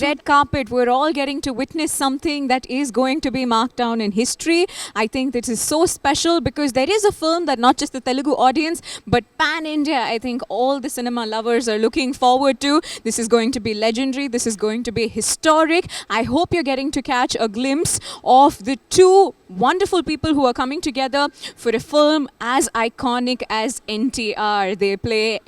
Red carpet, we're all getting to witness something that is going to be marked down in history. I think this is so special because there is a film that not just the Telugu audience but pan India, I think all the cinema lovers are looking forward to. This is going to be legendary, this is going to be historic. I hope you're getting to catch a glimpse of the two wonderful people who are coming together for a film as iconic as NTR. They play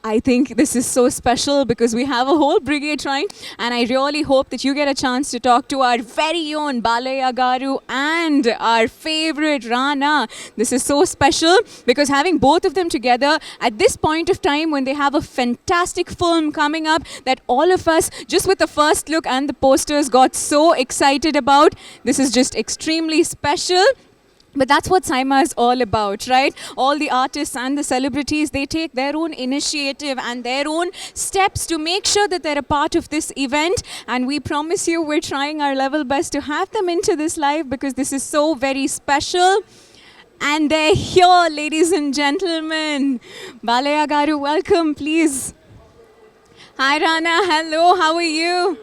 I think this is so special because we have a whole brigade trying, and I really hope that you get a chance to talk to our very own Balaya Garu and our favorite Rana. This is so special because having both of them together at this point of time when they have a fantastic film coming up that all of us, just with the first look and the posters, got so excited about. This is just extremely special. But that's what Saima is all about, right? All the artists and the celebrities, they take their own initiative and their own steps to make sure that they're a part of this event. And we promise you we're trying our level best to have them into this live because this is so very special. And they're here, ladies and gentlemen. Balaya Garu, welcome, please. Hi, Rana. Hello. How are you?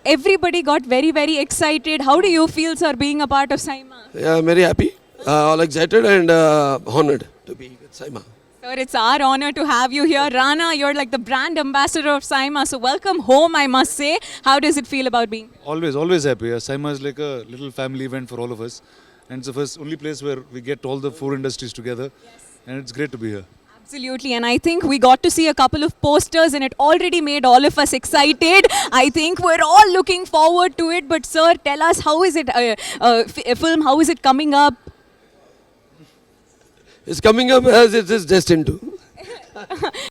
Everybody got very, very excited. How do you feel, sir, being a part of Saima? Yeah, I'm very happy, all excited and honored to be with Saima. Sir, it's our honor to have you here. Rana, you're like the brand ambassador of Saima. So welcome home, I must say. How does it feel about being? Always happy. Saima is like a little family event for all of us. And it's the only place where we get all the four industries together. Yes. And it's great to be here. Absolutely, and I think we got to see a couple of posters and it already made all of us excited. I think we're all looking forward to it. But sir, tell us, how is it, a film, how is it coming up? It's coming up as it is destined to.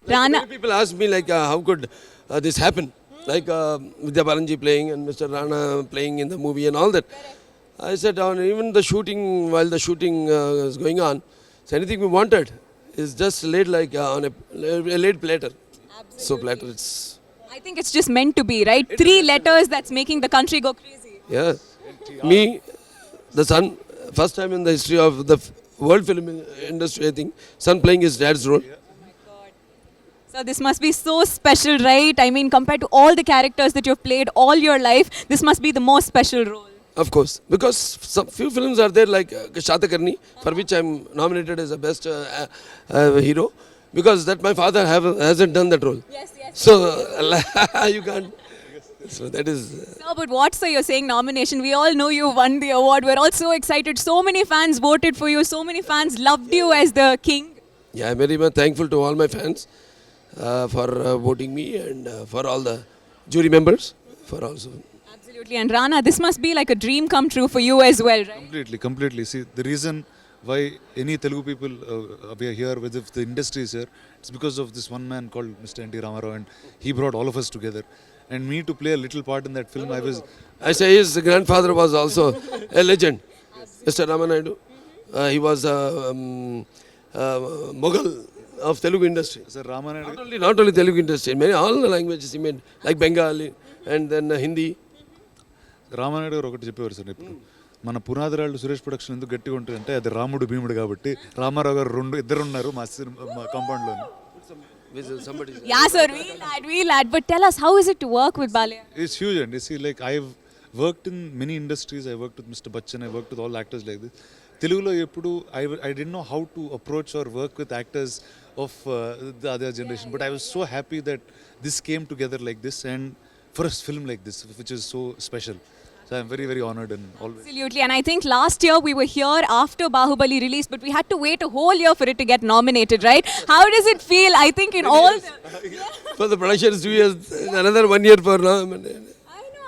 Rana. Many people ask me like, how could this happen? Like Vidya Balanji playing and Mr. Rana playing in the movie and all that. I said, even the shooting, while the shooting is going on, so anything we wanted is just laid like on a laid platter. Absolutely. So platter, it's... I think it's just meant to be, right? Three letters that's making the country go crazy. Yeah. Me, the son, first time in the history of the world film industry, I think, son playing his dad's role. Oh my God. So this must be so special, right? I mean, compared to all the characters that you've played all your life, this must be the most special role. Of course, because some few films are there like Shata Karni, for which I'm nominated as the best hero, because that my father hasn't done that role. Yes. So you can't. So that is. No, but what, sir, you're saying nomination? We all know you won the award. We're all so excited. So many fans voted for you. So many fans loved you as the king. Yeah, I'm very much thankful to all my fans for voting me and for all the jury members for also. Absolutely. And Rana, this must be like a dream come true for you as well, right? Completely. See, the reason why any Telugu people we are here with, if the industry is here, it's because of this one man called Mr. N.T. Ramarao, and he brought all of us together. And me to play a little part in that film, I say his grandfather was also a legend, Mr. Ramanaidu. He was a Mughal of Telugu industry. Sir, Ramanaidu. Not only Telugu industry, many all the languages he made, like Bengali and then Hindi. Ramanaidu గారు ఒకటి చెప్పేవారు sir ఇప్పుడు మన Punadhirallu Suresh production ఎందుకు గట్టిగా ఉంటుందంటే అది రాముడు భీముడు కాబట్టి రామారావు గారు ఇద్దరు ఉన్నారు మా కాంపౌండ్లో. Yeah, sir, we'll add. But tell us, how is it to work with Balaya? It's huge, and you see, like I've worked in many industries. I worked with Mr. Bachchan. I worked with all actors like this. Telugulo eppudu I didn't know how to approach or work with actors of the other generation. But I was so happy that this came together like this, and for a film like this, which is so special. So I'm very, very honored and always. Absolutely, and I think last year we were here after Bahubali released, but we had to wait a whole year for it to get nominated, right? How does it feel? I think in all the... For the production is 2 years, another 1 year for now.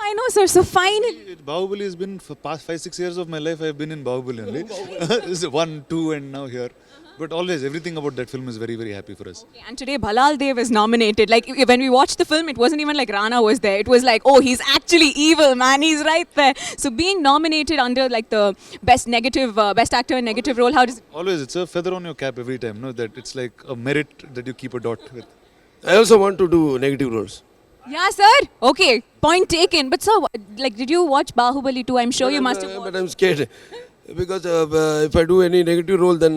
I know, sir. So finally... Bahubali has been, for past 5-6 years of my life, I've been in Bahubali only. This is 1, 2 and now here. But always, everything about that film is very, very happy for us. Okay, and today Bhalal Dev is nominated. Like when we watched the film, it wasn't even like Rana was there. It was like, oh, he's actually evil, man. He's right there. So being nominated under like the best actor in negative role, how does it... Always, it's a feather on your cap every time. No, that it's like a merit that you keep a dot with. I also want to do negative roles. Yeah, sir. Okay, point taken. But sir, like, did you watch Bahubali 2? I'm sure you must have watched. But I'm scared. Because if I do any negative role, then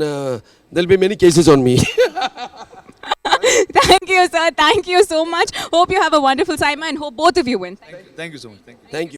there'll be many cases on me. Thank you, sir. Thank you so much. Hope you have a wonderful time and hope both of you win. Thank you so much. Thank you. Thank you.